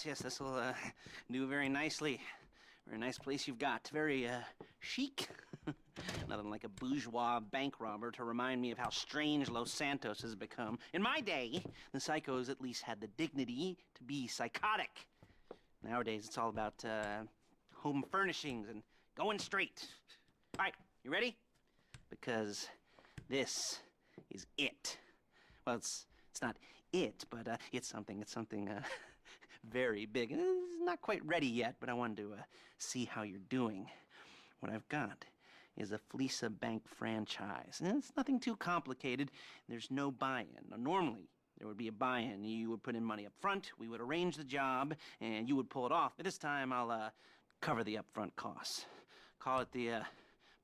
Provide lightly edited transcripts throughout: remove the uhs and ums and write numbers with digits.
yes, this'll do very nicely. Very nice place you've got. Very, chic. Nothing like a bourgeois bank robber to remind me of how strange Los Santos has become. In my day, the psychos at least had the dignity to be psychotic. Nowadays, it's all about, home furnishings and going straight. All right, you ready? Because this is it. Well, it's not it, but it's something very big. It's not quite ready yet, but I wanted to see how you're doing. What I've got is a Fleeca Bank franchise. And it's nothing too complicated. There's no buy-in. Now, normally, there would be a buy-in. You would put in money up front, we would arrange the job, and you would pull it off. But this time, I'll cover the upfront costs. Call it the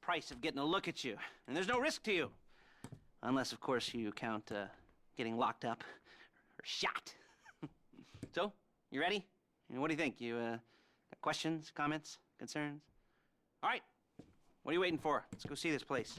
price of getting a look at you. And there's no risk to you. Unless, of course, you count getting locked up or shot. So, you ready? What do you think? You got questions, comments, concerns? All right. What are you waiting for? Let's go see this place.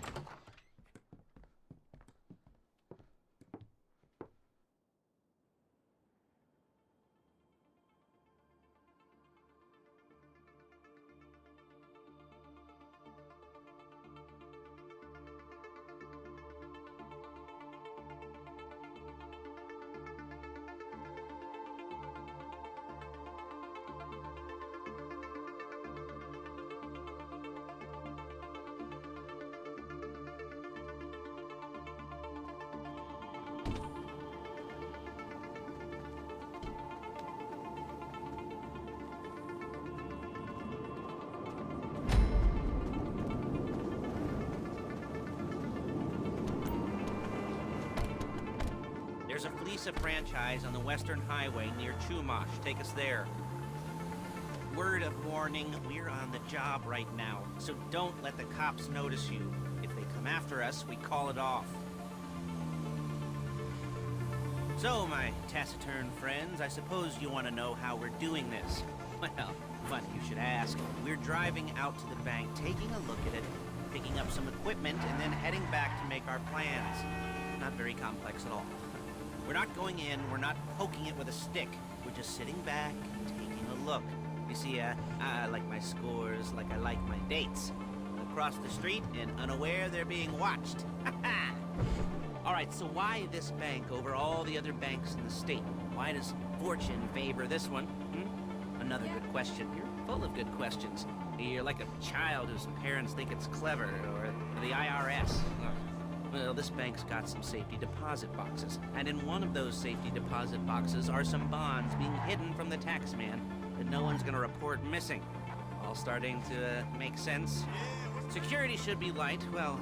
There's a Fleeca franchise on the Western Highway near Chumash. Take us there. Word of warning, we're on the job right now, so don't let the cops notice you. If they come after us, we call it off. So, my taciturn friends, I suppose you want to know how we're doing this. Well, funny you should ask. We're driving out to the bank, taking a look at it, picking up some equipment, and then heading back to make our plans. Not very complex at all. We're not going in, we're not poking it with a stick. We're just sitting back and taking a look. You see, I like my scores like I like my dates. Across the street and unaware they're being watched. All right, so why this bank over all the other banks in the state? Why does fortune favor this one? Another good question. You're full of good questions. You're like a child whose parents think it's clever, or the IRS. Well, this bank's got some safety deposit boxes, and in one of those safety deposit boxes are some bonds being hidden from the tax man that no one's gonna report missing. All starting to make sense? Security should be light, well,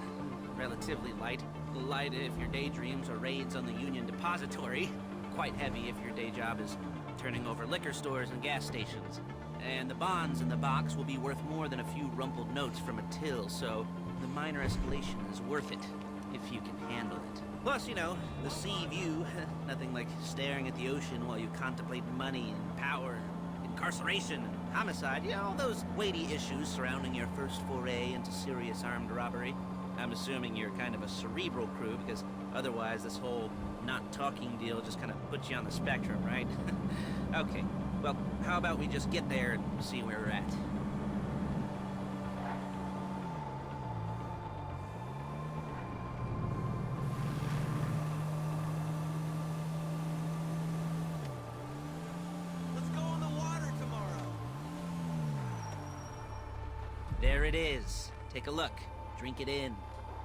relatively light. Light if your daydreams are raids on the Union Depository. Quite heavy if your day job is turning over liquor stores and gas stations. And the bonds in the box will be worth more than a few rumpled notes from a till, so the minor escalation is worth it. If you can handle it. Plus, you know, the sea view, nothing like staring at the ocean while you contemplate money and power, incarceration and homicide, you know, all those weighty issues surrounding your first foray into serious armed robbery. I'm assuming you're kind of a cerebral crew, because otherwise this whole not talking deal just kind of puts you on the spectrum, right? Okay, well, how about we just get there and see where we're at? There it is. Take a look. Drink it in.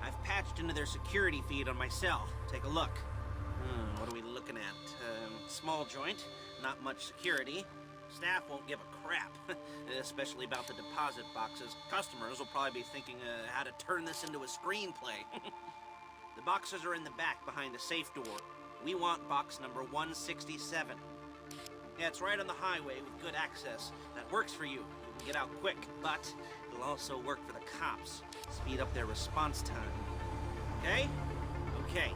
I've patched into their security feed on my cell. Take a look. What are we looking at? Small joint, not much security. Staff won't give a crap, especially about the deposit boxes. Customers will probably be thinking how to turn this into a screenplay. The boxes are in the back behind the safe door. We want box number 167. Yeah, it's right on the highway with good access. That works for you. You can get out quick, but it'll also work for the cops. Speed up their response time. Okay? Okay.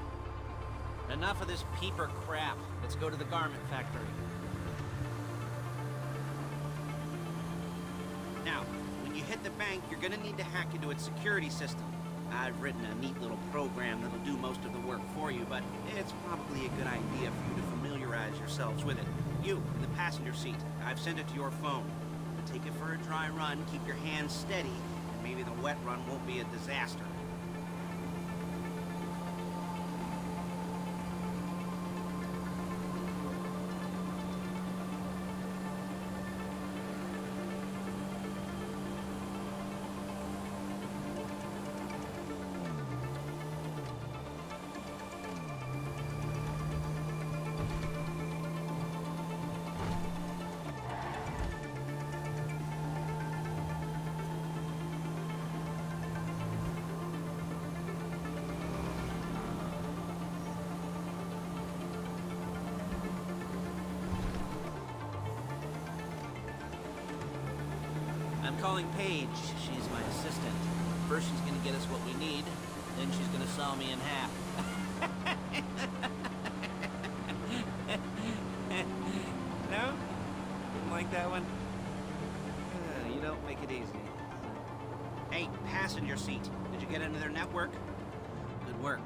Enough of this peeper crap. Let's go to the garment factory. Now, when you hit the bank, you're gonna need to hack into its security system. I've written a neat little program that'll do most of the work for you, but it's probably a good idea for you to familiarize yourselves with it. You, in the passenger seat. I've sent it to your phone. Take it for a dry run, keep your hands steady, and maybe the wet run won't be a disaster. I'm calling Paige. She's my assistant. First she's gonna get us what we need, then she's gonna saw me in half. No? Didn't like that one? You don't make it easy. Hey, passenger seat. Did you get into their network? Good work.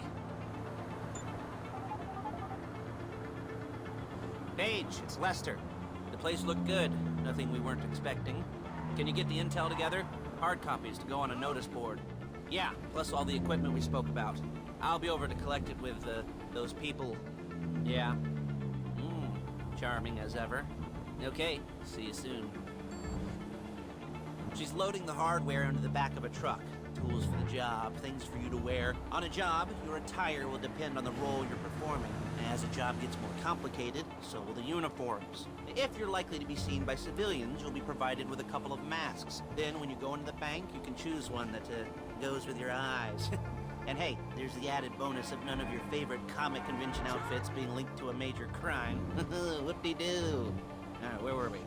Paige, it's Lester. The place looked good. Nothing we weren't expecting. Can you get the intel together? Hard copies to go on a notice board. Yeah, plus all the equipment we spoke about. I'll be over to collect it with, those people. Yeah. Charming as ever. Okay, see you soon. She's loading the hardware into the back of a truck. Tools for the job, things for you to wear. On a job, your attire will depend on the role you're performing. As a job gets more complicated, so will the uniforms. If you're likely to be seen by civilians, you'll be provided with a couple of masks. Then, when you go into the bank, you can choose one that goes with your eyes. And hey, there's the added bonus of none of your favorite comic convention outfits being linked to a major crime. Whoop-de-doo. Alright, where were we?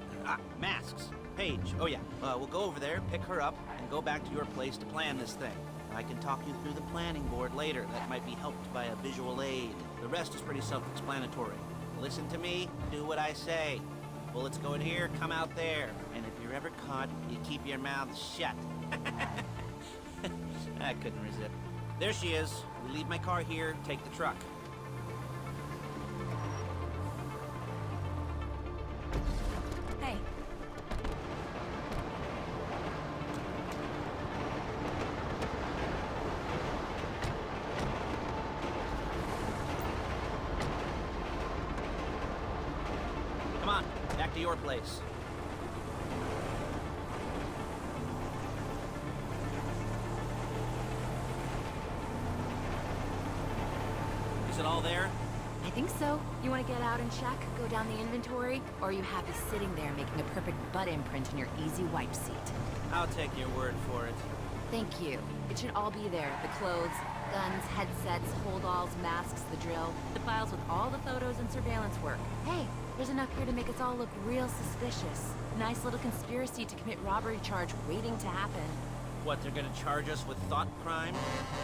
Masks. Paige. Oh yeah, we'll go over there, pick her up, and go back to your place to plan this thing. I can talk you through the planning board later. That might be helped by a visual aid. The rest is pretty self-explanatory. Listen to me, do what I say. Bullets go in here, come out there. And if you're ever caught, you keep your mouth shut. I couldn't resist. There she is. We leave my car here, take the truck. Hey. Come on, back to your place. Is it all there? I think so. You want to get out and check, go down the inventory, or are you happy sitting there making a perfect butt imprint in your easy wipe seat? I'll take your word for it. Thank you. It should all be there. The clothes, guns, headsets, hold-alls, masks, the drill, the files with all the photos and surveillance work. Hey, there's enough here to make us all look real suspicious. Nice little conspiracy to commit robbery charge waiting to happen. What, they're gonna charge us with thought crime?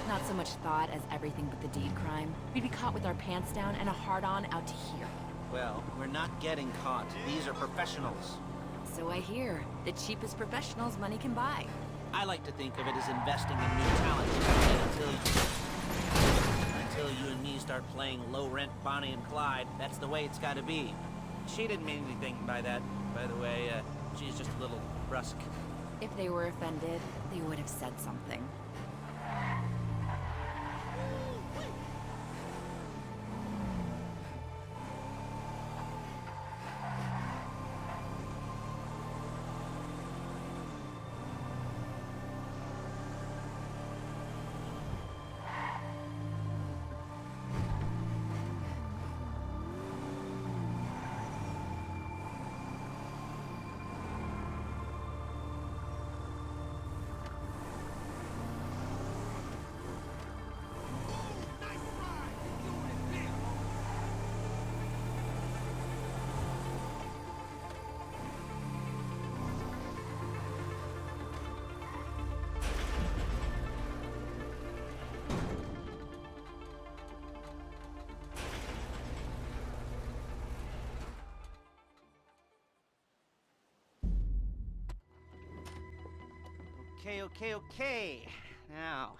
Not so much thought as everything but the deed crime. We'd be caught with our pants down and a hard-on out to here. Well, we're not getting caught. These are professionals. So I hear. The cheapest professionals money can buy. I like to think of it as investing in new talent. Until you and me start playing low-rent Bonnie and Clyde, that's the way it's gotta be. She didn't mean anything by that, by the way. She's just a little brusque. If they were offended, they would have said something. Okay. Now,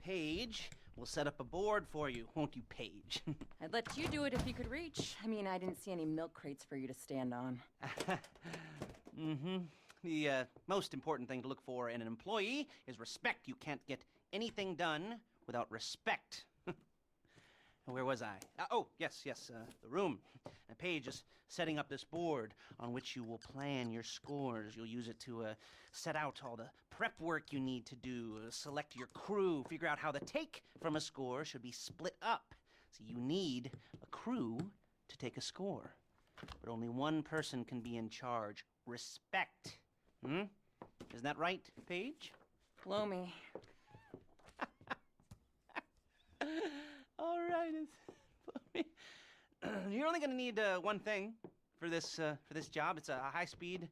Paige, We'll set up a board for you, won't you, Paige? I'd let you do it if you could reach. I mean, I didn't see any milk crates for you to stand on. Mm-hmm. The most important thing to look for in an employee is respect. You can't get anything done without respect. Where was I? Yes, the room. Now, Paige is setting up this board on which you will plan your scores. You'll use it to set out all the prep work you need to do, select your crew, figure out how the take from a score should be split up. So you need a crew to take a score. But only one person can be in charge. Respect. Isn't that right, Paige? Blow me. All right, you're only going to need one thing for this job. It's a high-speed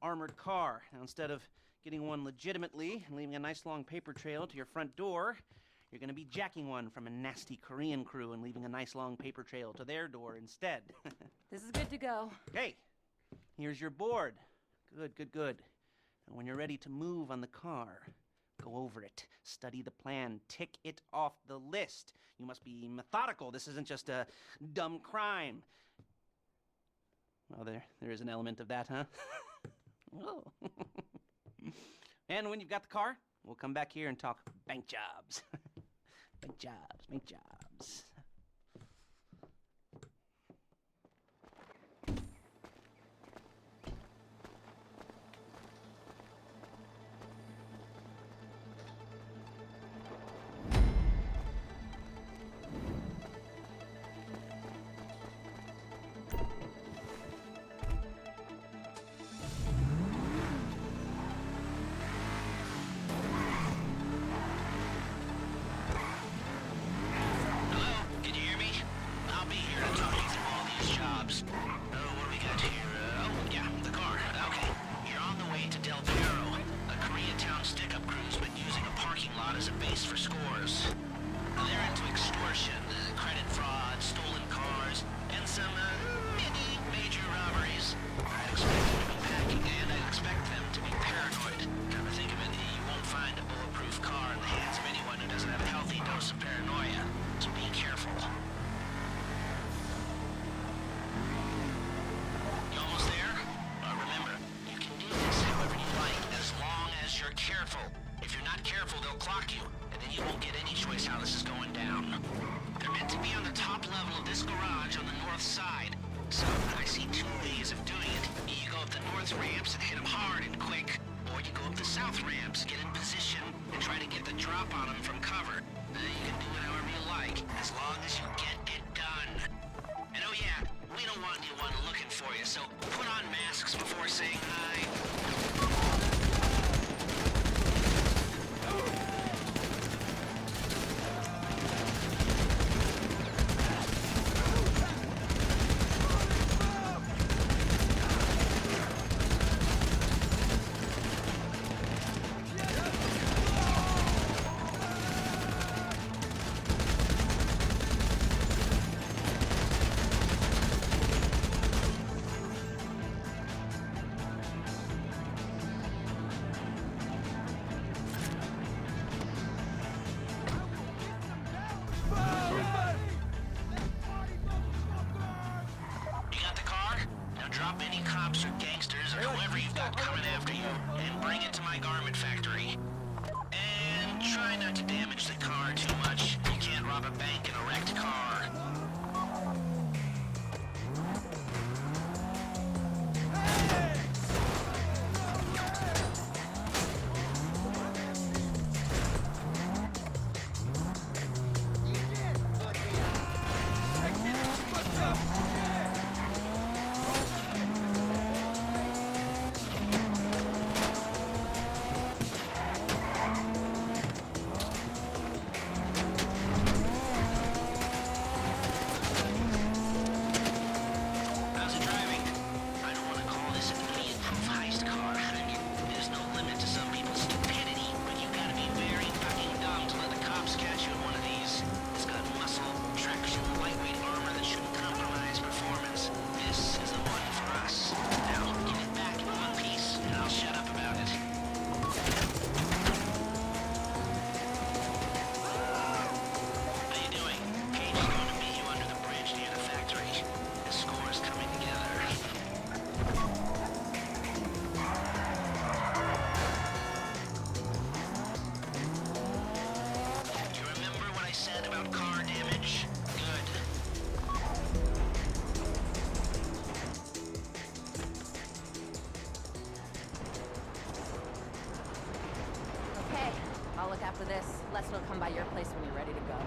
armored car. Now, instead of getting one legitimately and leaving a nice long paper trail to your front door, you're going to be jacking one from a nasty Korean crew and leaving a nice long paper trail to their door instead. This is good to go. Okay, here's your board. Good. And when you're ready to move on the car, go over it, study the plan, tick it off the list. You must be methodical. This isn't just a dumb crime. Well, there is an element of that, huh? Oh. And when you've got the car, we'll come back here and talk bank jobs. Bank jobs. As a base for scores. They're into extortion, credit fraud, stolen cars, and some major robberies. I'd expect them to be packing, and I'd expect them to be paranoid. Come to think of it, you won't find a bulletproof car in the hands of anyone who doesn't have a healthy dose of paranoia. So be careful. You almost there? Remember, you can do this however you like, as long as you're careful. If you're not careful, they'll clock you, and then you won't get any choice how this is going down. They're meant to be on the top level of this garage on the north side. So, I see two ways of doing it. You go up the north ramps and hit them hard and quick, or you go up the south ramps, get in position, and try to get the drop on them from cover. You can do it however you like, as long as you get it done. And oh yeah, we don't want anyone looking for you, so put on masks before saying hi. Drop any cops or gangsters or whoever you've got coming after you, and bring it to my garment factory. And try not to damage the car too much. You can't rob a bank in a wrecked car. She'll come by your place when you're ready to go.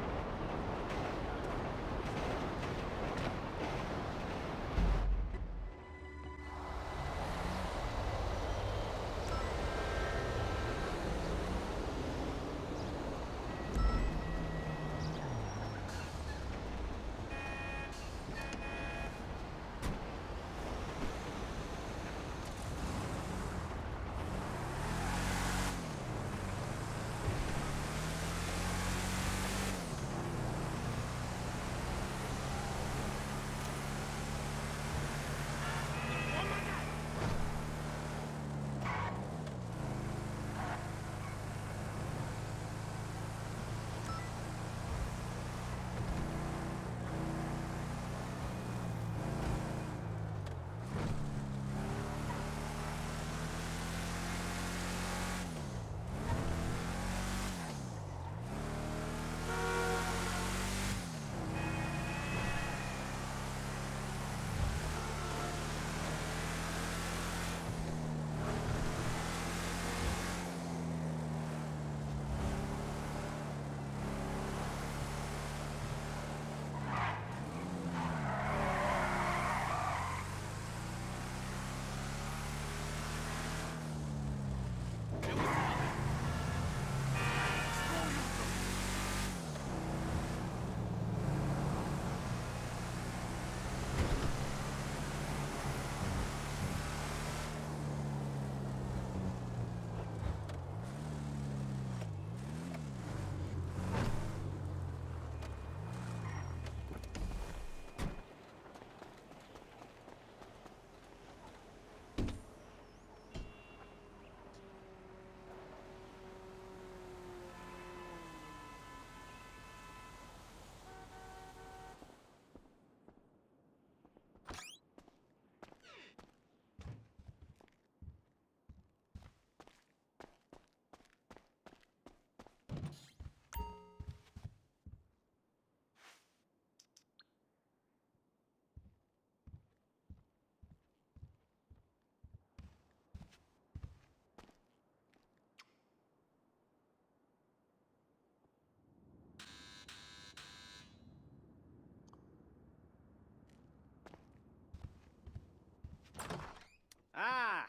Ah,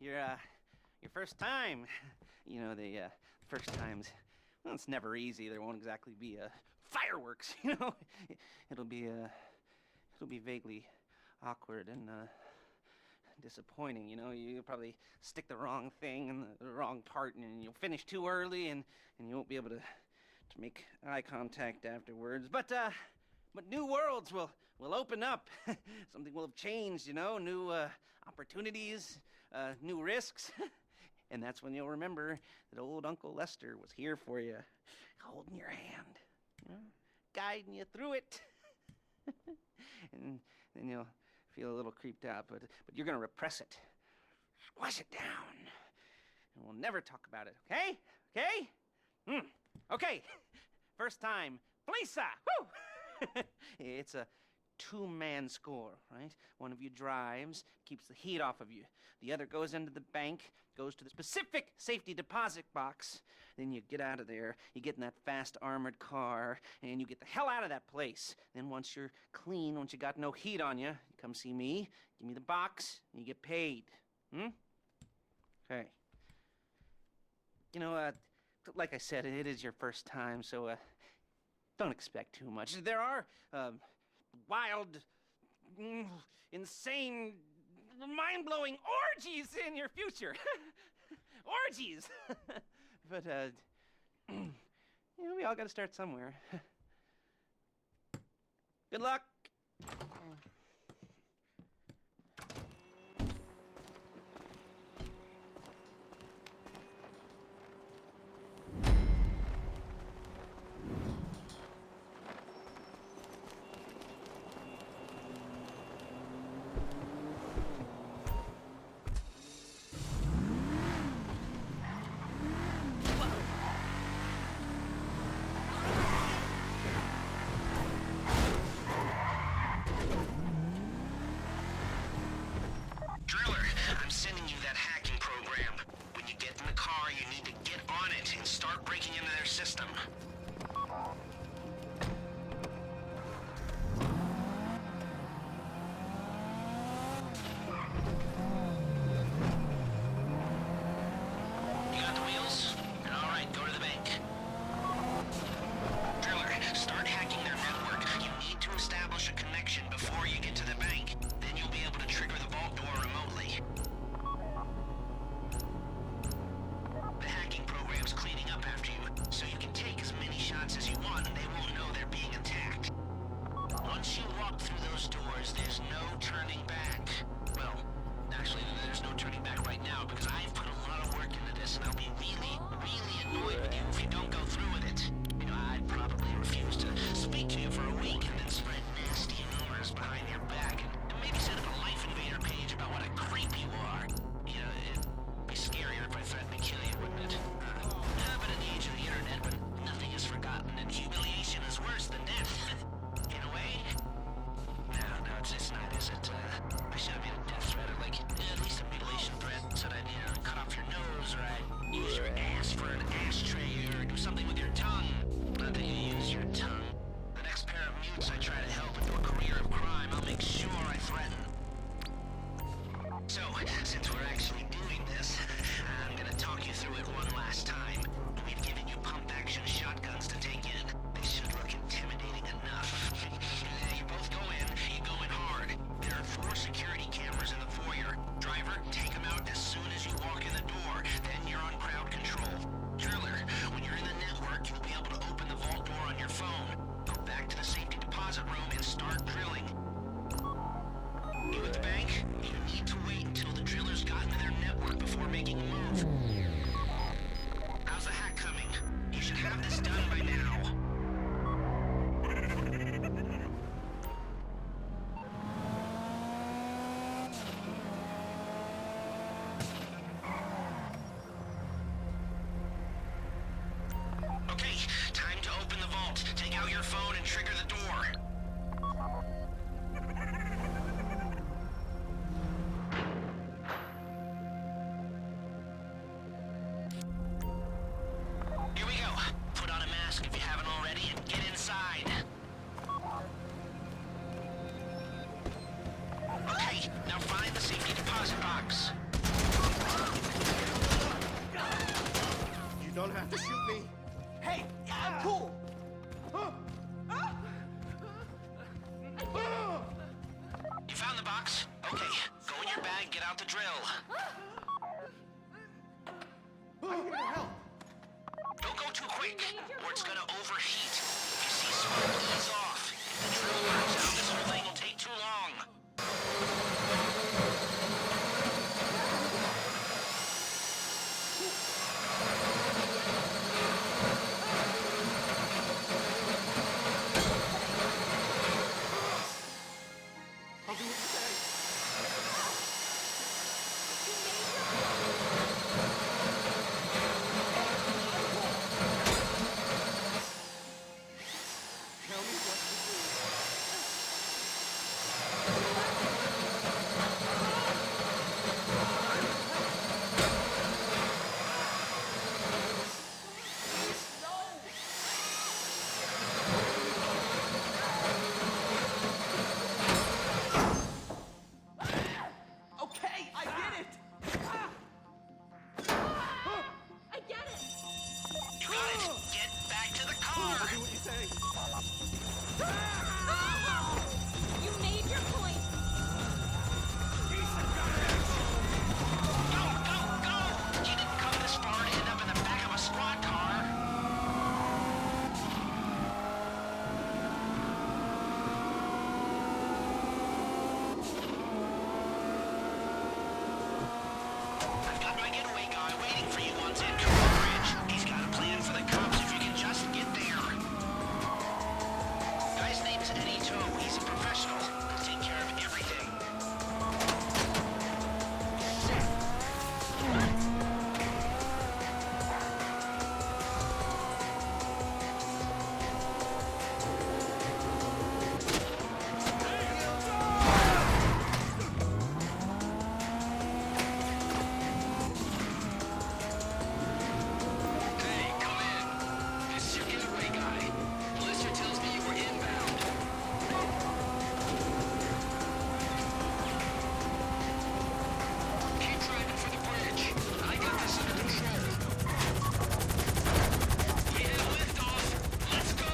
your first time. You know, the first times, well, it's never easy. There won't exactly be fireworks, you know. It'll be vaguely awkward and disappointing, you know. You'll probably stick the wrong thing in the wrong part, and you'll finish too early, and you won't be able to make eye contact afterwards. But new worlds will open up. Something will have changed, you know. New opportunities, new risks. And that's when you'll remember that old Uncle Lester was here for you, holding your hand, you know, guiding you through it. And then you'll feel a little creeped out, but you're gonna repress it, squash it down, and we'll never talk about it. Okay? Okay? Okay. First time, Fleeca. Woo! It's a two-man score, right? One of you drives, keeps the heat off of you. The other goes into the bank, goes to the specific safety deposit box. Then you get out of there, you get in that fast armored car, and you get the hell out of that place. Then once you're clean, once you got no heat on you, you come see me, give me the box, and you get paid. Okay. You know, like I said, it is your first time, so don't expect too much. There are wild, insane, mind-blowing orgies in your future. Orgies! But, you know, we all gotta start somewhere. Good luck! You at the bank? You need to wait until the drillers got into their network before making a move. How's the hack coming? You should have this done by now. Okay, time to open the vault. Take out your phone and trigger the door. Here we go. Put on a mask if you haven't already and get inside. Okay, now find the safety deposit box. You don't have to shoot me. Hey, I'm cool. You found the box? Okay, go in your bag, get out the drill. I'm here to help. Don't go too quick, or it's gonna overheat. If you see smoke, ease off. If the drill burns out, this whole thing will take too long. I'll do what you say. Tell me what to do. Okay, I get it. I get it! You got it! Get back to the car! I'll do what you say. You made your point! Go, go, go! You didn't come this far to end up in the back of a squad car. I've got my getaway guy waiting for you once in Cool Bridge. He's got a plan for the cops if you can just get there. Guy's name's Eddie Toe. He's a professional. He'll take care of everything. Hey, come in. This is your getaway guy. Melissa tells me you were inbound. Keep driving for the bridge. I got this under control. We have liftoff. Let's go.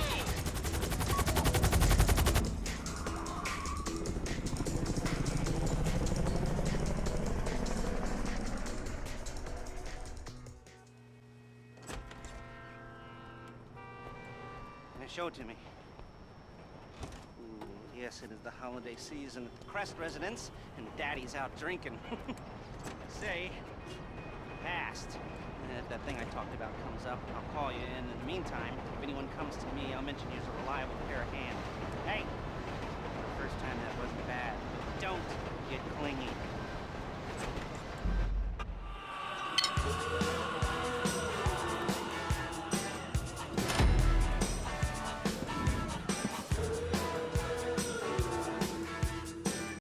Show it to me. Ooh, yes, it is the holiday season at the Crest residence, and Daddy's out drinking. Say, passed. If that thing I talked about comes up, I'll call you in. In the meantime, if anyone comes to me, I'll mention you as a reliable pair of hands. Hey! The first time that wasn't bad.